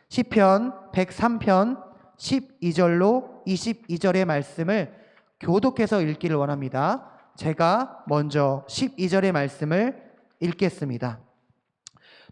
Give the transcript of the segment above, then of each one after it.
시편 103편 12절로 22절의 말씀을 교독해서 읽기를 원합니다. 제가 먼저 12절의 말씀을 읽겠습니다.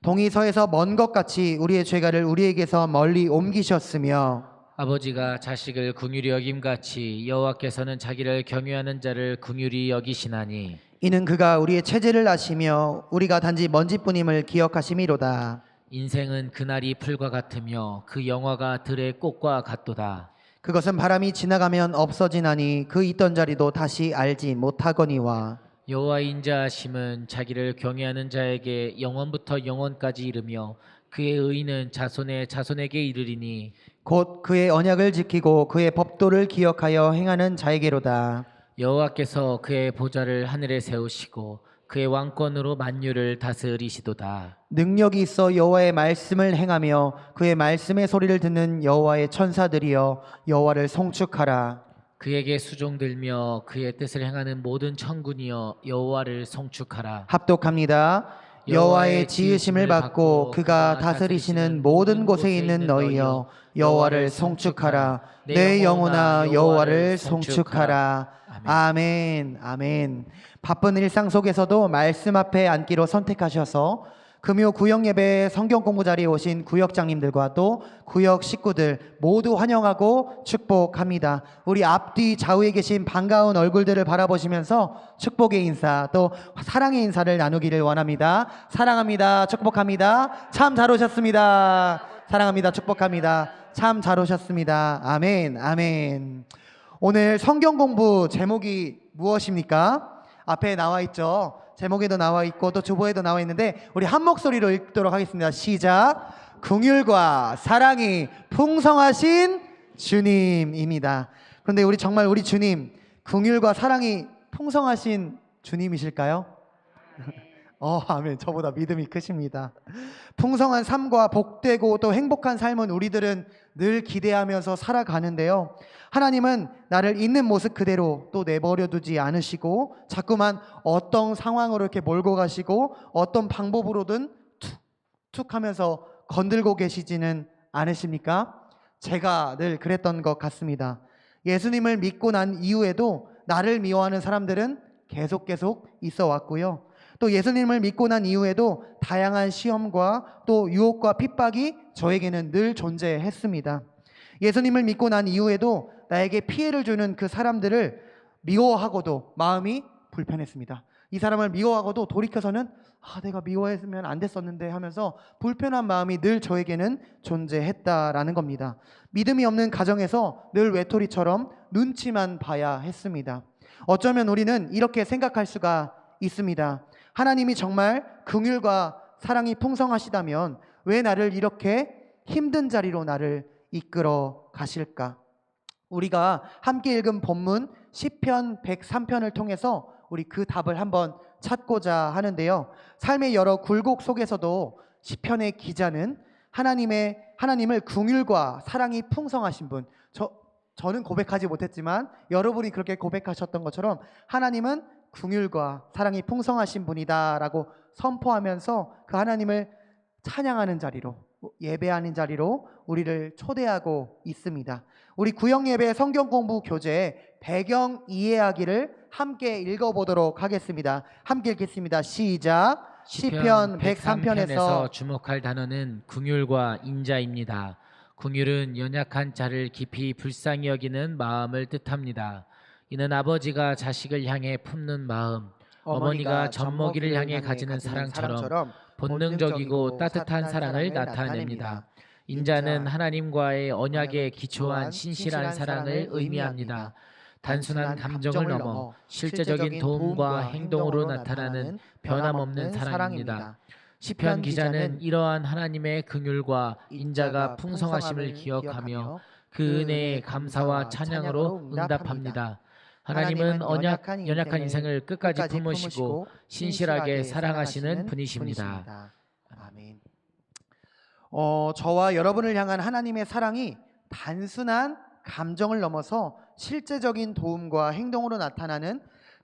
동이 서에서 먼 것 같이 우리의 죄가를 우리에게서 멀리 옮기셨으며 아버지가 자식을 긍휼히 여김같이 여호와께서는 자기를 경외하는 자를 긍휼히 여기시나니 이는 그가 우리의 체질을 아시며 우리가 단지 먼지뿐임을 기억하심이로다. 인생은 그날이 풀과 같으며 그 영화가 들의 꽃과 같도다. 그것은 바람이 지나가면 없어지나니 그 있던 자리도 다시 알지 못하거니와 여호와의 인자하심은 자기를 경외하는 자에게 영원부터 영원까지 이르며 그의 의는 자손의 자손에게 이르리니 곧 그의 언약을 지키고 그의 법도를 기억하여 행하는 자에게로다. 여호와께서 그의 보좌를 하늘에 세우시고 그의 왕권으로 만유를 다스리시도다. 능력이 있어 여호와의 말씀을 행하며 그의 말씀의 소리를 듣는 여호와의 천사들이여 여호와를 송축하라. 그에게 수종들며 그의 뜻을 행하는 모든 천군이여 여호와를 송축하라. 합독합니다. 여호와의 지으심을 받고 그가 다스리시는 모든 곳에 있는 너희여 여호와를 송축하라. 내 영혼아 여호와를 송축하라. 아멘. 아멘. 바쁜 일상 속에서도 말씀 앞에 앉기로 선택하셔서 금요 구역 예배 성경 공부 자리에 오신 구역장님들과 또 구역 식구들 모두 환영하고 축복합니다. 우리 앞뒤 좌우에 계신 반가운 얼굴들을 바라보시면서 축복의 인사 또 사랑의 인사를 나누기를 원합니다. 사랑합니다. 축복합니다. 참 잘 오셨습니다. 사랑합니다. 축복합니다. 참 잘 오셨습니다. 아멘. 아멘. 오늘 성경 공부 제목이 무엇입니까? 앞에 나와 있죠. 제목에도 나와 있고 또 주보에도 나와 있는데 우리 한 목소리로 읽도록 하겠습니다. 시작. 긍휼과 사랑이 풍성하신 주님입니다. 그런데 우리 정말 우리 주님 긍휼과 사랑이 풍성하신 주님이실까요? 아멘. 저보다 믿음이 크십니다. 풍성한 삶과 복되고 또 행복한 삶은 우리들은 늘 기대하면서 살아가는데요. 하나님은 나를 있는 모습 그대로 또 내버려 두지 않으시고 자꾸만 어떤 상황으로 이렇게 몰고 가시고 어떤 방법으로든 툭툭 하면서 건들고 계시지는 않으십니까? 제가 늘 그랬던 것 같습니다. 예수님을 믿고 난 이후에도 나를 미워하는 사람들은 계속 있어 왔고요. 또 예수님을 믿고 난 이후에도 다양한 시험과 또 유혹과 핍박이 저에게는 늘 존재했습니다. 예수님을 믿고 난 이후에도 나에게 피해를 주는 그 사람들을 미워하고도 마음이 불편했습니다. 이 사람을 미워하고도 돌이켜서는 내가 미워했으면 안 됐었는데 하면서 불편한 마음이 늘 저에게는 존재했다라는 겁니다. 믿음이 없는 가정에서 늘 외톨이처럼 눈치만 봐야 했습니다. 어쩌면 우리는 이렇게 생각할 수가 있습니다. 하나님이 정말 긍휼과 사랑이 풍성하시다면 왜 나를 이렇게 힘든 자리로 나를 이끌어 가실까? 우리가 함께 읽은 본문 시편 103편을 통해서 우리 그 답을 한번 찾고자 하는데요. 삶의 여러 굴곡 속에서도 시편의 기자는 하나님을 긍휼과 사랑이 풍성하신 분, 저는 고백하지 못했지만 여러분이 그렇게 고백하셨던 것처럼 하나님은 긍휼과 사랑이 풍성하신 분이다라고 선포하면서 그 하나님을 찬양하는 자리로, 예배하는 자리로 우리를 초대하고 있습니다. 우리 구역예배 성경공부 교재 배경 이해하기를 함께 읽어보도록 하겠습니다. 함께 읽겠습니다. 시작. 시편 103편에서 주목할 단어는 긍휼과 인자입니다. 긍휼은 연약한 자를 깊이 불쌍히 여기는 마음을 뜻합니다. 이는 아버지가 자식을 향해 품는 마음, 어머니가 젖먹이를 향해 가지는 사랑처럼 본능적이고 따뜻한 사랑을 나타냅니다. 인자는 하나님과의 언약에 기초한 신실한 사랑을 의미합니다. 단순한 감정을 넘어 실제적인 도움과 행동으로 나타나는 변함없는 사랑입니다. 시편 기자는 이러한 하나님의 긍휼과 인자가 풍성하심을 기억하며 그 은혜에 감사와 찬양으로 응답합니다. 하나님은 연약한 인생을 끝까지 품으시고 신실하게 사랑하시는 분이십니다. 아멘. 저와 여러분을 향한 하나님의 사랑이 단순한 감정을 넘어서 실제적인 도움과 행동으로 나타나는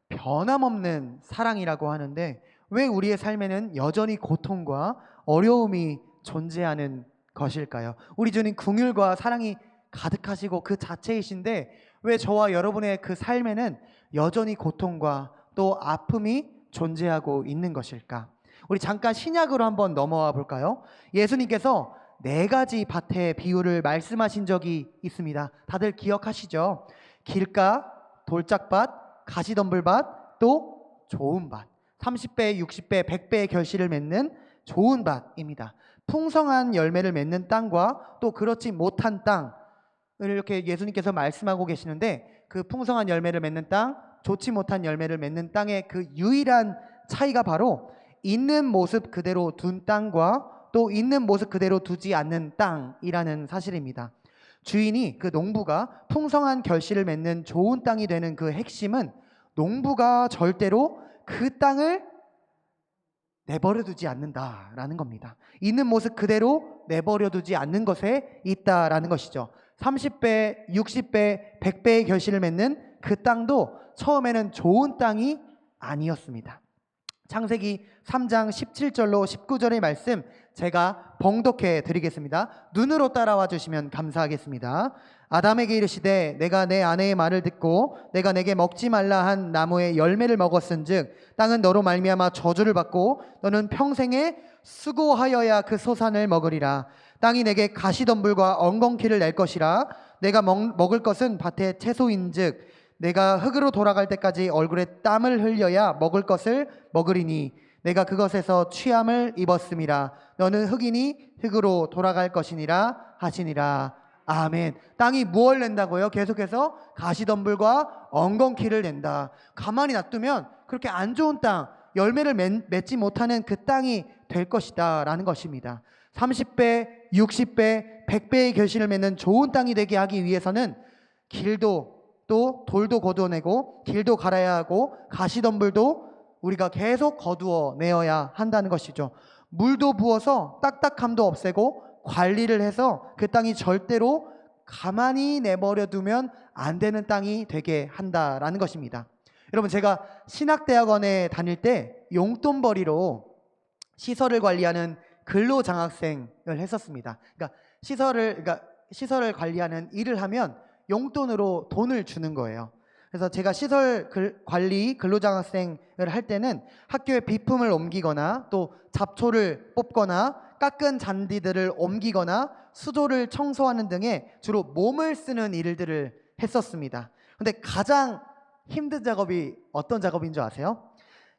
변함없는 사랑이라고 하는데 왜 우리의 삶에는 여전히 고통과 어려움이 존재하는 것일까요? 우리 주님 긍휼과 사랑이 가득하시고 그 자체이신데 왜 저와 여러분의 그 삶에는 여전히 고통과 또 아픔이 존재하고 있는 것일까? 우리 잠깐 신약으로 한번 넘어와 볼까요? 예수님께서 4가지 밭의 비유를 말씀하신 적이 있습니다. 다들 기억하시죠? 길가, 돌짝밭, 가시덤불밭, 또 좋은 밭. 30배, 60배, 100배의 결실을 맺는 좋은 밭입니다. 풍성한 열매를 맺는 땅과 또 그렇지 못한 땅을 이렇게 예수님께서 말씀하고 계시는데 그 풍성한 열매를 맺는 땅, 좋지 못한 열매를 맺는 땅의 그 유일한 차이가 바로 있는 모습 그대로 둔 땅과 또 있는 모습 그대로 두지 않는 땅이라는 사실입니다. 주인이 그 농부가 풍성한 결실을 맺는 좋은 땅이 되는 그 핵심은 농부가 절대로 그 땅을 내버려 두지 않는다라는 겁니다. 있는 모습 그대로 내버려 두지 않는 것에 있다라는 것이죠. 30배, 60배, 100배의 결실을 맺는 그 땅도 처음에는 좋은 땅이 아니었습니다. 창세기 3장 17절로 19절의 말씀 제가 봉독해 드리겠습니다. 눈으로 따라와 주시면 감사하겠습니다. 아담에게 이르시되 내가 내 아내의 말을 듣고 내가 내게 먹지 말라 한 나무의 열매를 먹었은즉 땅은 너로 말미암아 저주를 받고 너는 평생에 수고하여야 그 소산을 먹으리라. 땅이 내게 가시덤불과 엉겅퀴를 낼 것이라. 내가 먹을 것은 밭의 채소인즉 내가 흙으로 돌아갈 때까지 얼굴에 땀을 흘려야 먹을 것을 먹으리니 내가 그것에서 취함을 입었음이라. 너는 흙이니 흙으로 돌아갈 것이니라 하시니라. 아멘. 땅이 무엇을 낸다고요? 계속해서 가시덤불과 엉겅퀴를 낸다. 가만히 놔두면 그렇게 안 좋은 땅, 열매를 맺지 못하는 그 땅이 될 것이다 라는 것입니다. 30배, 60배, 100배의 결실을 맺는 좋은 땅이 되게 하기 위해서는 길도 또 돌도 거두어내고 길도 갈아야 하고 가시덤불도 우리가 계속 거두어 내어야 한다는 것이죠. 물도 부어서 딱딱함도 없애고 관리를 해서 그 땅이 절대로 가만히 내버려 두면 안 되는 땅이 되게 한다라는 것입니다. 여러분, 제가 신학대학원에 다닐 때 용돈벌이로 시설을 관리하는 근로장학생을 했었습니다. 그러니까 시설을 관리하는 일을 하면 용돈으로 돈을 주는 거예요. 그래서 제가 시설 관리 근로장학생을 할 때는 학교에 비품을 옮기거나 또 잡초를 뽑거나 깎은 잔디들을 옮기거나 수조를 청소하는 등의 주로 몸을 쓰는 일들을 했었습니다. 근데 가장 힘든 작업이 어떤 작업인 줄 아세요?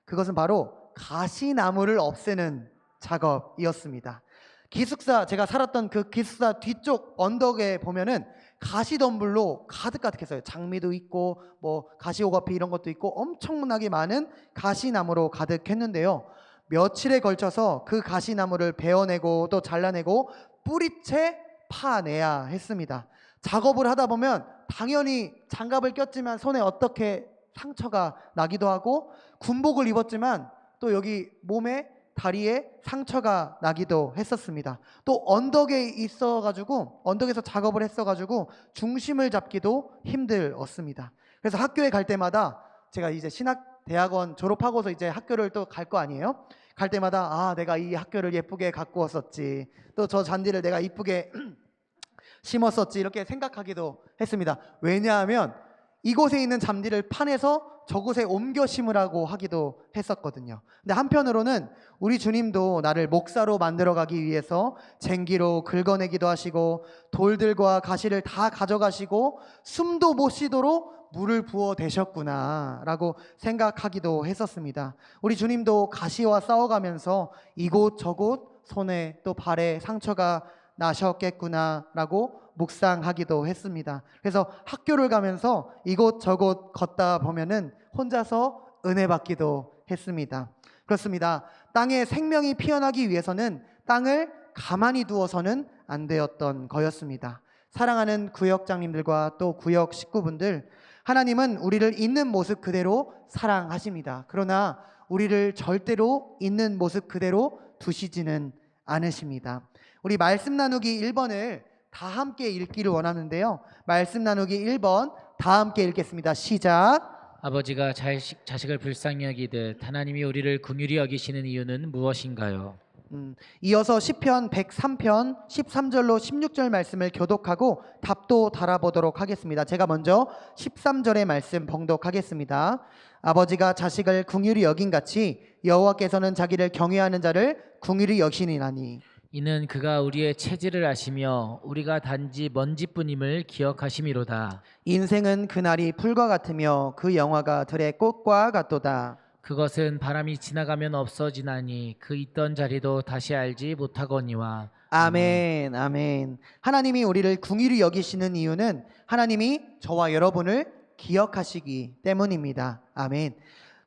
그것은 바로 가시나무를 없애는 작업이었습니다. 기숙사, 제가 살았던 그 기숙사 뒤쪽 언덕에 보면은 가시덤불로 가득했어요. 장미도 있고 뭐 가시오가피 이런 것도 있고 엄청나게 많은 가시나무로 가득했는데요. 며칠에 걸쳐서 그 가시나무를 베어내고 또 잘라내고 뿌리채 파내야 했습니다. 작업을 하다 보면 당연히 장갑을 꼈지만 손에 어떻게 상처가 나기도 하고 군복을 입었지만 또 여기 몸에 다리에 상처가 나기도 했었습니다. 또 언덕에 있어가지고 언덕에서 작업을 했어가지고 중심을 잡기도 힘들었습니다. 그래서 학교에 갈 때마다 제가 이제 신학대학원 졸업하고서 이제 학교를 또 갈 거 아니에요? 갈 때마다 아, 내가 이 학교를 예쁘게 가꾸었었지, 또 저 잔디를 내가 이쁘게 심었었지, 이렇게 생각하기도 했습니다. 왜냐하면 이곳에 있는 잔디를 파내서 저곳에 옮겨 심으라고 하기도 했었거든요. 근데 한편으로는 우리 주님도 나를 목사로 만들어가기 위해서 쟁기로 긁어내기도 하시고 돌들과 가시를 다 가져가시고 숨도 못 쉬도록 물을 부어 대셨구나 라고 생각하기도 했었습니다. 우리 주님도 가시와 싸워가면서 이곳 저곳 손에 또 발에 상처가 나셨겠구나 라고 묵상하기도 했습니다. 그래서 학교를 가면서 이곳저곳 걷다 보면은 혼자서 은혜 받기도 했습니다. 그렇습니다. 땅에 생명이 피어나기 위해서는 땅을 가만히 두어서는 안 되었던 거였습니다. 사랑하는 구역장님들과 또 구역 식구분들, 하나님은 우리를 있는 모습 그대로 사랑하십니다. 그러나 우리를 절대로 있는 모습 그대로 두시지는 않으십니다. 우리 말씀 나누기 1번을 다 함께 읽기를 원하는데요. 말씀 나누기 1번 다 함께 읽겠습니다. 시작. 아버지가 자식을 불쌍히 여기듯 하나님이 우리를 긍휼히 여기시는 이유는 무엇인가요? 이어서 시편 103편 13절로 16절 말씀을 교독하고 답도 달아보도록 하겠습니다. 제가 먼저 13절의 말씀 봉독하겠습니다. 아버지가 자식을 긍휼히 여긴같이 여호와께서는 자기를 경외하는 자를 긍휼히 여기시니라니. 이는 그가 우리의 체질을 아시며 우리가 단지 먼지뿐임을 기억하심이로다. 인생은 그날이 풀과 같으며 그 영화가 들의 꽃과 같도다. 그것은 바람이 지나가면 없어지나니 그 있던 자리도 다시 알지 못하거니와. 아멘, 아멘. 하나님이 우리를 긍휼히 여기시는 이유는 하나님이 저와 여러분을 기억하시기 때문입니다. 아멘.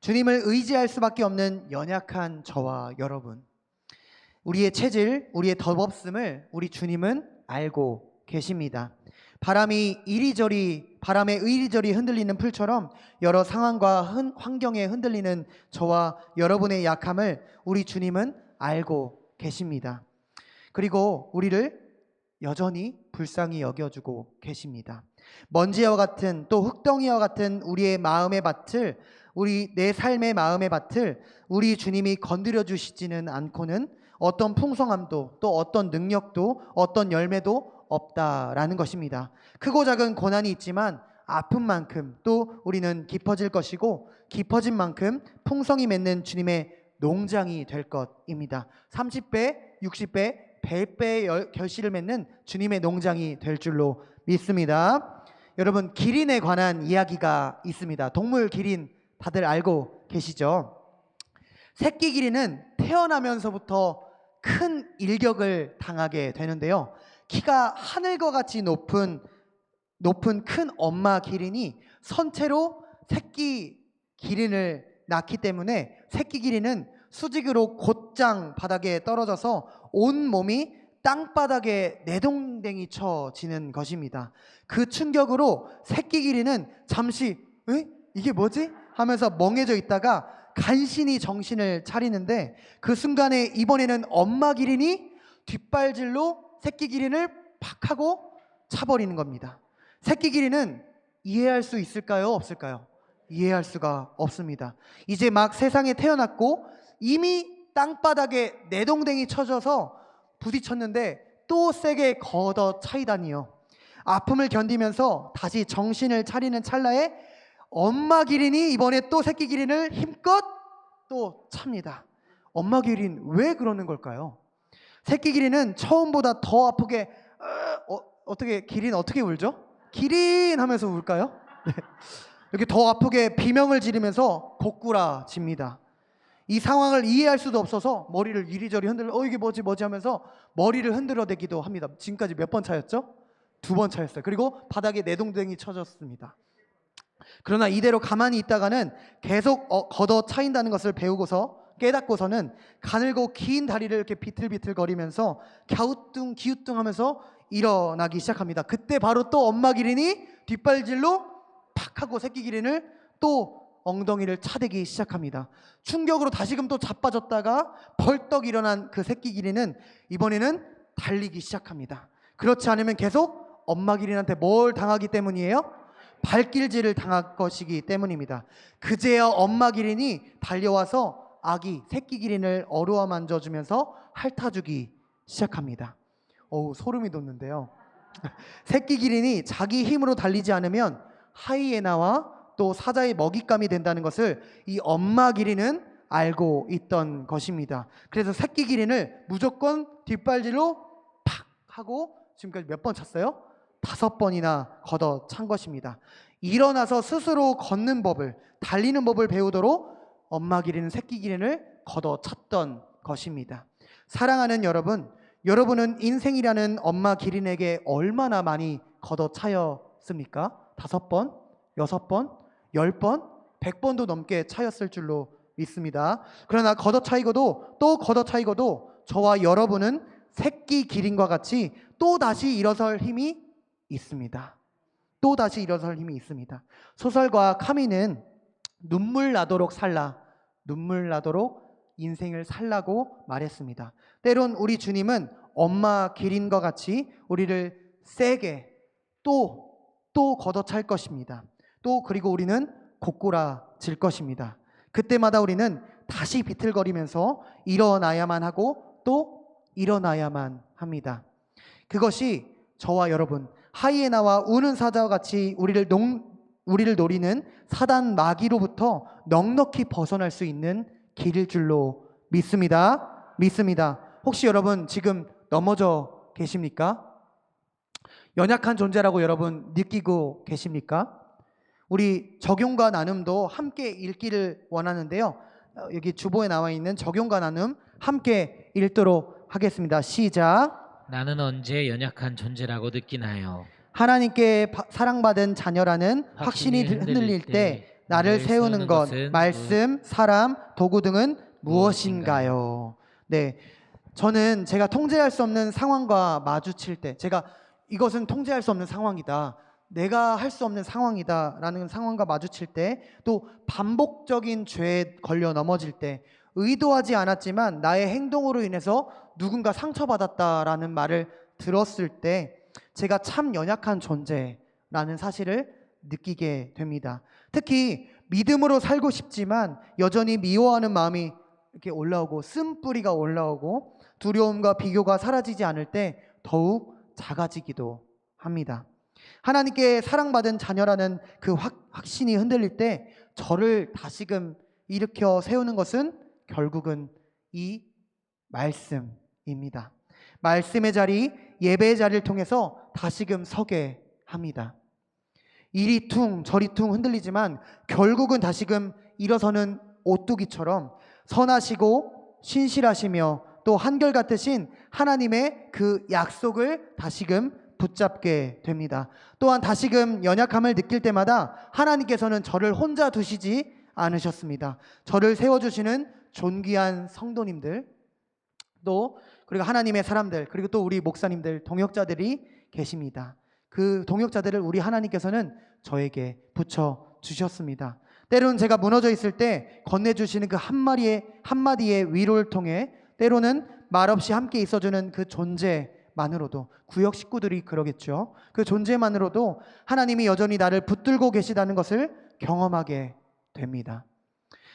주님을 의지할 수밖에 없는 연약한 저와 여러분, 우리의 체질, 우리의 덧없음을 우리 주님은 알고 계십니다. 바람에 이리저리 흔들리는 풀처럼 여러 상황과 환경에 흔들리는 저와 여러분의 약함을 우리 주님은 알고 계십니다. 그리고 우리를 여전히 불쌍히 여겨주고 계십니다. 먼지와 같은, 또 흙덩이와 같은 우리의 마음의 밭을, 내 삶의 마음의 밭을 우리 주님이 건드려 주시지는 않고는 어떤 풍성함도, 또 어떤 능력도, 어떤 열매도 없다라는 것입니다. 크고 작은 고난이 있지만 아픈 만큼 또 우리는 깊어질 것이고, 깊어진 만큼 풍성이 맺는 주님의 농장이 될 것입니다. 30배, 60배, 100배의 결실을 맺는 주님의 농장이 될 줄로 믿습니다. 여러분, 기린에 관한 이야기가 있습니다. 동물 기린 다들 알고 계시죠? 새끼 기린은 태어나면서부터 큰 일격을 당하게 되는데요. 키가 하늘과 같이 높은 큰 엄마 기린이 선체로 새끼 기린을 낳기 때문에 새끼 기린은 수직으로 곧장 바닥에 떨어져서 온 몸이 땅바닥에 내동댕이 쳐지는 것입니다. 그 충격으로 새끼 기린은 잠시 이게 뭐지? 하면서 멍해져 있다가 간신히 정신을 차리는데, 그 순간에 이번에는 엄마 기린이 뒷발질로 새끼 기린을 팍 하고 차버리는 겁니다. 새끼 기린은 이해할 수 있을까요? 없을까요? 이해할 수가 없습니다. 이제 막 세상에 태어났고 이미 땅바닥에 내동댕이 쳐져서 부딪혔는데 또 세게 걷어 차이다니요. 아픔을 견디면서 다시 정신을 차리는 찰나에 엄마 기린이 이번에 또 새끼 기린을 힘껏 또 찹니다. 엄마 기린 왜 그러는 걸까요? 새끼 기린은 처음보다 더 아프게 기린 어떻게 울죠? 기린 하면서 울까요? 네. 이렇게 더 아프게 비명을 지르면서 고꾸라집니다. 이 상황을 이해할 수도 없어서 머리를 이리저리 흔들어 이게 뭐지 하면서 머리를 흔들어대기도 합니다. 지금까지 몇 번 차였죠? 2번 차였어요. 그리고 바닥에 내동댕이 쳐졌습니다. 그러나 이대로 가만히 있다가는 계속 걷어 차인다는 것을 배우고서 깨닫고서는 가늘고 긴 다리를 이렇게 비틀비틀거리면서 갸우뚱 하면서 일어나기 시작합니다. 그때 바로 또 엄마 기린이 뒷발질로 팍 하고 새끼 기린을 또 엉덩이를 차대기 시작합니다. 충격으로 다시금 또 자빠졌다가 벌떡 일어난 그 새끼 기린은 이번에는 달리기 시작합니다. 그렇지 않으면 계속 엄마 기린한테 뭘 당하기 때문이에요? 발길질을 당할 것이기 때문입니다. 그제야 엄마 기린이 달려와서 아기 새끼 기린을 어루와 만져주면서 핥아주기 시작합니다. 소름이 돋는데요. 새끼 기린이 자기 힘으로 달리지 않으면 하이에나와 또 사자의 먹잇감이 된다는 것을 이 엄마 기린은 알고 있던 것입니다. 그래서 새끼 기린을 무조건 뒷발질로 팍 하고 지금까지 몇 번 찼어요? 5번이나 걷어 찬 것입니다. 일어나서 스스로 걷는 법을, 달리는 법을 배우도록 엄마 기린은 새끼 기린을 걷어 찼던 것입니다. 사랑하는 여러분, 여러분은 인생이라는 엄마 기린에게 얼마나 많이 걷어 차였습니까? 5번, 6번, 10번, 100번도 넘게 차였을 줄로 믿습니다. 그러나 걷어 차이고도 또 걷어 차이고도 저와 여러분은 새끼 기린과 같이 또다시 일어설 힘이 있습니다. 또다시 일어설 힘이 있습니다. 소설가 카미는 눈물 나도록 살라, 눈물 나도록 인생을 살라고 말했습니다. 때론 우리 주님은 엄마 기린과 같이 우리를 세게 또 걷어찰 것입니다. 그리고 우리는 고꾸라질 것입니다. 그때마다 우리는 다시 비틀거리면서 일어나야만 하고 또 일어나야만 합니다. 그것이 저와 여러분, 하이에나와 우는 사자와 같이 우리를 노리는 사단 마귀로부터 넉넉히 벗어날 수 있는 길일 줄로 믿습니다. 믿습니다. 혹시 여러분 지금 넘어져 계십니까? 연약한 존재라고 여러분 느끼고 계십니까? 우리 적용과 나눔도 함께 읽기를 원하는데요. 여기 주보에 나와 있는 적용과 나눔 함께 읽도록 하겠습니다. 시작. 나는 언제 연약한 존재라고 느끼나요? 하나님께 사랑받은 자녀라는 확신이 흔들릴 때 나를 세우는 것, 말씀, 사람, 도구 등은 무엇인가요? 네, 저는 제가 통제할 수 없는 상황과 마주칠 때, 제가 이것은 통제할 수 없는 상황이다, 내가 할 수 없는 상황이다 라는 상황과 마주칠 때, 또 반복적인 죄에 걸려 넘어질 때, 의도하지 않았지만 나의 행동으로 인해서 누군가 상처받았다라는 말을 들었을 때 제가 참 연약한 존재라는 사실을 느끼게 됩니다. 특히 믿음으로 살고 싶지만 여전히 미워하는 마음이 이렇게 올라오고 쓴뿌리가 올라오고 두려움과 비교가 사라지지 않을 때 더욱 작아지기도 합니다. 하나님께 사랑받은 자녀라는 그 확신이 흔들릴 때 저를 다시금 일으켜 세우는 것은 결국은 이 말씀입니다. 말씀의 자리, 예배의 자리를 통해서 다시금 서게 합니다. 이리 퉁 저리 퉁 흔들리지만 결국은 다시금 일어서는 오뚜기처럼 선하시고 신실하시며 또 한결같으신 하나님의 그 약속을 다시금 붙잡게 됩니다. 또한 다시금 연약함을 느낄 때마다 하나님께서는 저를 혼자 두시지 않으셨습니다. 저를 세워주시는 존귀한 성도님들, 또 그리고 하나님의 사람들, 그리고 또 우리 목사님들, 동역자들이 계십니다. 그 동역자들을 우리 하나님께서는 저에게 붙여주셨습니다. 때로는 제가 무너져 있을 때 건네주시는 그 한마디의 위로를 통해 때로는 말없이 함께 있어주는 그 존재만으로도, 구역 식구들이 그러겠죠, 그 존재만으로도 하나님이 여전히 나를 붙들고 계시다는 것을 경험하게 됩니다.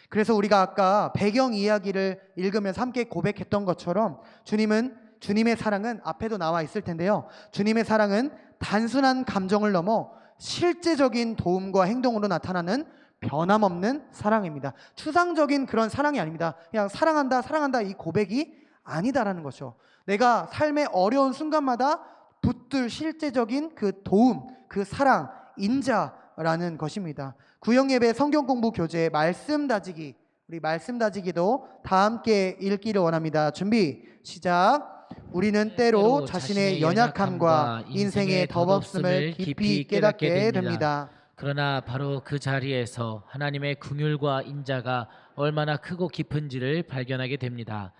그래서 우리가 아까 배경 이야기를 읽으면서 함께 고백했던 것처럼 주님의 사랑은 앞에도 나와 있을 텐데요, 주님의 사랑은 단순한 감정을 넘어 실제적인 도움과 행동으로 나타나는 변함없는 사랑입니다. 추상적인 그런 사랑이 아닙니다. 그냥 사랑한다 이 고백이 아니다라는 거죠. 내가 삶의 어려운 순간마다 붙들 실제적인 그 도움, 그 사랑, 인자라는 것입니다. 구역예배 성경공부 교재 말씀 다지기, 우리 말씀 다지기도 다 함께 읽기를 원합니다. 준비 시작. 우리는 때로 자신의 연약함과 인생의 덧없음을 깊이 깨닫게 됩니다. 그러나 바로 그 자리에서 하나님의 긍휼과 인자가 얼마나 크고 깊은지를 발견하게 됩니다.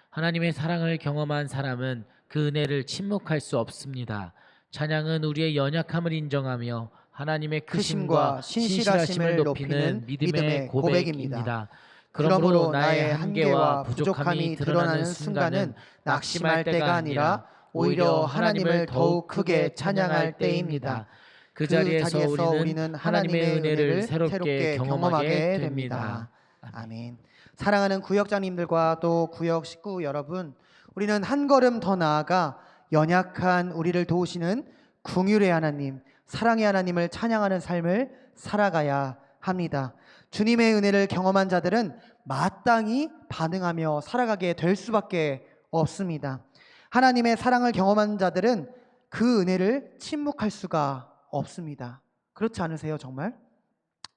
하나님의 사랑을 경험한 사람은 그 은혜를 침묵할 수 없습니다. 찬양은 우리의 연약함을 인정하며 하나님의 크심과 신실하심을 높이는 믿음의 고백입니다. 그러므로 나의 한계와 부족함이 드러나는 순간은 낙심할 때가 아니라 오히려 하나님을 더욱 크게 찬양할 때입니다. 그 자리에서 우리는 하나님의 은혜를 새롭게 경험하게 됩니다. 아멘. 사랑하는 구역장님들과 또 구역 식구 여러분, 우리는 한 걸음 더 나아가 연약한 우리를 도우시는 긍휼의 하나님, 사랑의 하나님을 찬양하는 삶을 살아가야 합니다. 주님의 은혜를 경험한 자들은 마땅히 반응하며 살아가게 될 수밖에 없습니다. 하나님의 사랑을 경험한 자들은 그 은혜를 침묵할 수가 없습니다. 그렇지 않으세요, 정말?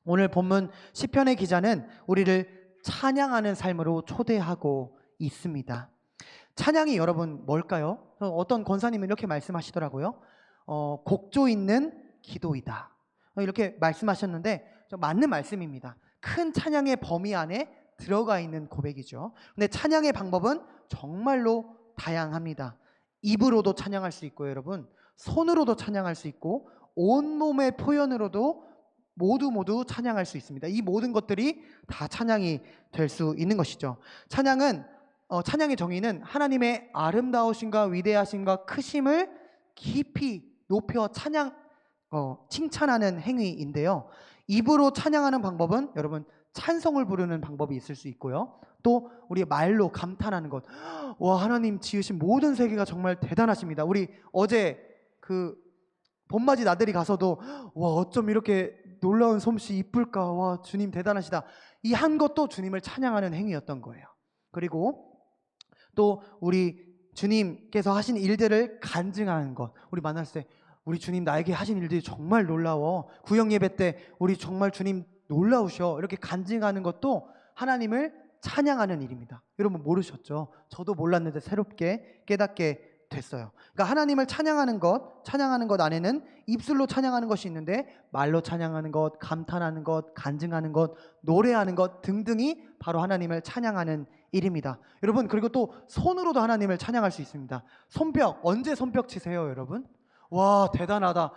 오늘 본문 시편의 기자는 우리를 찬양하는 삶으로 초대하고 있습니다. 찬양이 여러분 뭘까요? 어떤 권사님은 이렇게 말씀하시더라고요. 곡조 있는 기도이다, 이렇게 말씀하셨는데 맞는 말씀입니다. 큰 찬양의 범위 안에 들어가 있는 고백이죠. 근데 찬양의 방법은 정말로 다양합니다. 입으로도 찬양할 수 있고요, 여러분, 손으로도 찬양할 수 있고 온몸의 표현으로도 모두 찬양할 수 있습니다. 이 모든 것들이 다 찬양이 될 수 있는 것이죠. 찬양의 정의는 하나님의 아름다우심과 위대하심과 크심을 깊이 높여 칭찬하는 행위인데요, 입으로 찬양하는 방법은 여러분 찬송을 부르는 방법이 있을 수 있고요. 또 우리 말로 감탄하는 것. 와, 하나님 지으신 모든 세계가 정말 대단하십니다. 우리 어제 그 봄맞이 나들이 가서도 와, 어쩜 이렇게 놀라운 솜씨 이쁠까. 와, 주님 대단하시다. 이 한 것도 주님을 찬양하는 행위였던 거예요. 그리고 또 우리 주님께서 하신 일들을 간증하는 것. 우리 만났을 때 우리 주님 나에게 하신 일들이 정말 놀라워. 구역 예배 때 우리 정말 주님 놀라우셔. 이렇게 간증하는 것도 하나님을 찬양하는 일입니다. 여러분 모르셨죠? 저도 몰랐는데 새롭게 깨닫게 됐어요. 그러니까 하나님을 찬양하는 것 안에는 입술로 찬양하는 것이 있는데 말로 찬양하는 것, 감탄하는 것, 간증하는 것, 노래하는 것 등등이 바로 하나님을 찬양하는 일입니다. 여러분, 그리고 또 손으로도 하나님을 찬양할 수 있습니다. 손뼉, 언제 손뼉 치세요, 여러분? 와, 대단하다.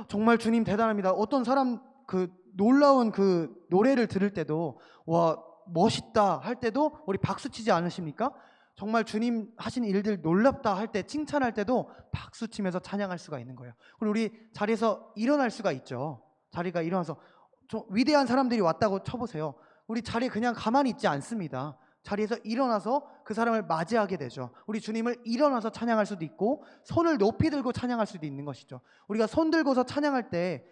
정말 주님 대단합니다. 어떤 사람 그 놀라운 그 노래를 들을 때도 와, 멋있다 할 때도 우리 박수 치지 않으십니까? 정말 주님 하신 일들 놀랍다 할 때, 칭찬할 때도 박수 치면서 찬양할 수가 있는 거예요. 그리고 우리 자리에서 일어날 수가 있죠. 자리가 일어나서 위대한 사람들이 왔다고 쳐보세요. 우리 자리에 그냥 가만히 있지 않습니다. 자리에서 일어나서 그 사람을 맞이하게 되죠. 우리 주님을 일어나서 찬양할 수도 있고 손을 높이 들고 찬양할 수도 있는 것이죠. 우리가 손 들고서 찬양할 때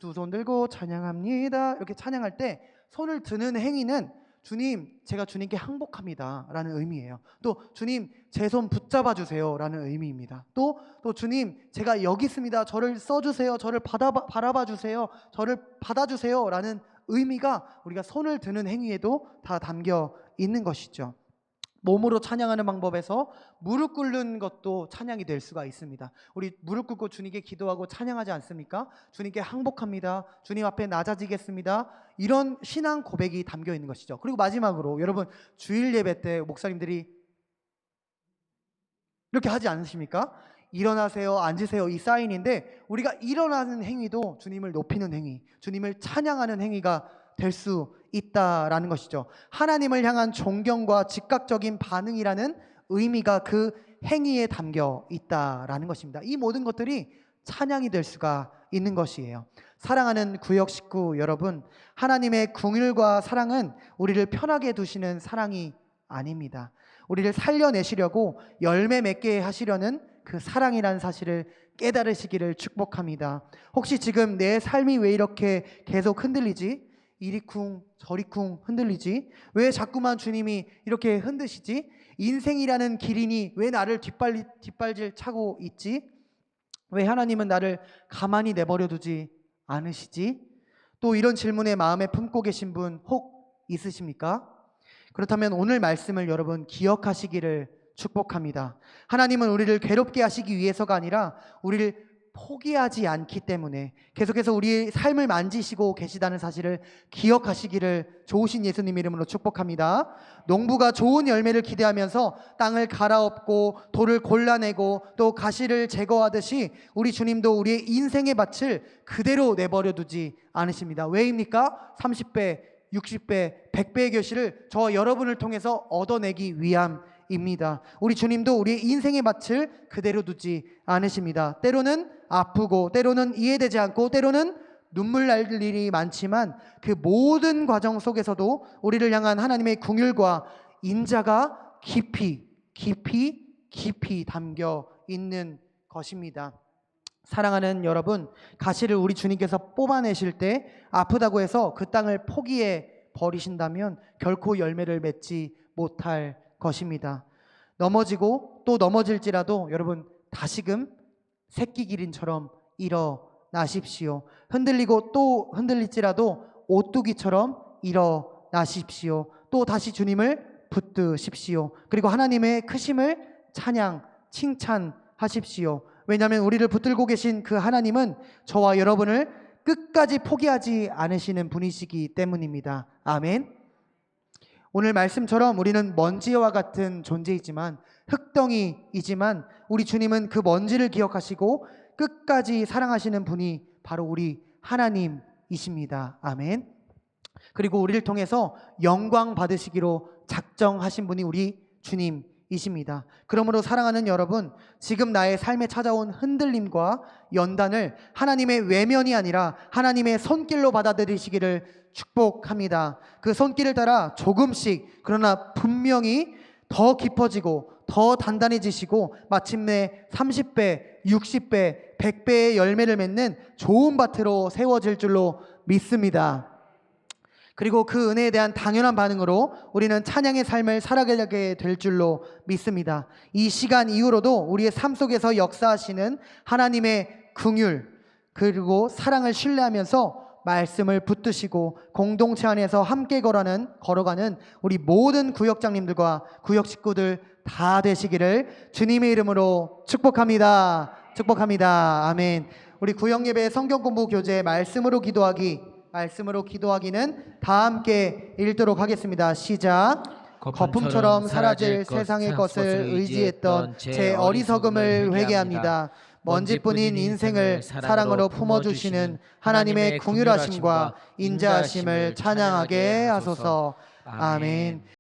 두 손 들고 찬양합니다 이렇게 찬양할 때 손을 드는 행위는 주님, 제가 주님께 항복합니다 라는 의미예요. 또 주님, 제 손 붙잡아 주세요 라는 의미입니다. 또 주님, 제가 여기 있습니다. 저를 써주세요. 저를 바라봐 주세요. 저를 받아주세요 라는 의미가 우리가 손을 드는 행위에도 다 담겨 있는 것이죠. 몸으로 찬양하는 방법에서 무릎 꿇는 것도 찬양이 될 수가 있습니다. 우리 무릎 꿇고 주님께 기도하고 찬양하지 않습니까? 주님께 항복합니다. 주님 앞에 낮아지겠습니다. 이런 신앙 고백이 담겨 있는 것이죠. 그리고 마지막으로 여러분 주일 예배 때 목사님들이 이렇게 하지 않으십니까? 일어나세요, 앉으세요 이 사인인데 우리가 일어나는 행위도 주님을 높이는 행위, 주님을 찬양하는 행위가 될 수 있다라는 것이죠. 하나님을 향한 존경과 즉각적인 반응이라는 의미가 그 행위에 담겨 있다라는 것입니다. 이 모든 것들이 찬양이 될 수가 있는 것이에요. 사랑하는 구역 식구 여러분, 하나님의 긍휼과 사랑은 우리를 편하게 두시는 사랑이 아닙니다. 우리를 살려내시려고 열매 맺게 하시려는 그 사랑이라는 사실을 깨달으시기를 축복합니다. 혹시 지금 내 삶이 왜 이렇게 계속 흔들리지? 이리쿵 저리쿵 흔들리지? 왜 자꾸만 주님이 이렇게 흔드시지? 인생이라는 기린이 왜 나를 뒷발질 차고 있지? 왜 하나님은 나를 가만히 내버려 두지 않으시지? 또 이런 질문에 마음에 품고 계신 분 혹 있으십니까? 그렇다면 오늘 말씀을 여러분 기억하시기를 축복합니다. 하나님은 우리를 괴롭게 하시기 위해서가 아니라 우리를 포기하지 않기 때문에 계속해서 우리의 삶을 만지시고 계시다는 사실을 기억하시기를 좋으신 예수님 이름으로 축복합니다. 농부가 좋은 열매를 기대하면서 땅을 갈아엎고 돌을 골라내고 또 가시를 제거하듯이 우리 주님도 우리의 인생의 밭을 그대로 내버려 두지 않으십니다. 왜입니까? 30배, 60배, 100배의 결실을 저와 여러분을 통해서 얻어내기 위함입니다. 우리 주님도 우리의 인생의 밭을 그대로 두지 않으십니다. 때로는 아프고 때로는 이해되지 않고 때로는 눈물 날 일이 많지만 그 모든 과정 속에서도 우리를 향한 하나님의 긍휼과 인자가 깊이 담겨 있는 것입니다. 사랑하는 여러분, 가시를 우리 주님께서 뽑아내실 때 아프다고 해서 그 땅을 포기해 버리신다면 결코 열매를 맺지 못할 것입니다. 넘어지고 또 넘어질지라도 여러분 다시금 새끼 기린처럼 일어나십시오. 흔들리고 또 흔들릴지라도 오뚜기처럼 일어나십시오. 또 다시 주님을 붙드십시오. 그리고 하나님의 크심을 찬양, 칭찬하십시오. 왜냐하면 우리를 붙들고 계신 그 하나님은 저와 여러분을 끝까지 포기하지 않으시는 분이시기 때문입니다. 아멘. 오늘 말씀처럼 우리는 먼지와 같은 존재이지만 흙덩이이지만 우리 주님은 그 먼지를 기억하시고 끝까지 사랑하시는 분이 바로 우리 하나님이십니다. 아멘. 그리고 우리를 통해서 영광 받으시기로 작정하신 분이 우리 주님이십니다. 그러므로 사랑하는 여러분, 지금 나의 삶에 찾아온 흔들림과 연단을 하나님의 외면이 아니라 하나님의 손길로 받아들이시기를 축복합니다. 그 손길을 따라 조금씩 그러나 분명히 더 깊어지고 더 단단해지시고 마침내 30배, 60배, 100배의 열매를 맺는 좋은 밭으로 세워질 줄로 믿습니다. 그리고 그 은혜에 대한 당연한 반응으로 우리는 찬양의 삶을 살아가게 될 줄로 믿습니다. 이 시간 이후로도 우리의 삶 속에서 역사하시는 하나님의 긍휼 그리고 사랑을 신뢰하면서 말씀을 붙드시고 공동체 안에서 함께 걸어가는 우리 모든 구역장님들과 구역 식구들 다 되시기를 주님의 이름으로 축복합니다. 축복합니다. 아멘. 우리 구역예배 성경 공부 교재 말씀으로 기도하기는 다 함께 읽도록 하겠습니다. 시작. 거품처럼 사라질 세상의 것을 의지했던 제 어리석음을 회개합니다. 먼지뿐인 인생을 사랑으로 품어주시는 하나님의 긍휼하심과 인자하심을 찬양하게 하소서. 아멘.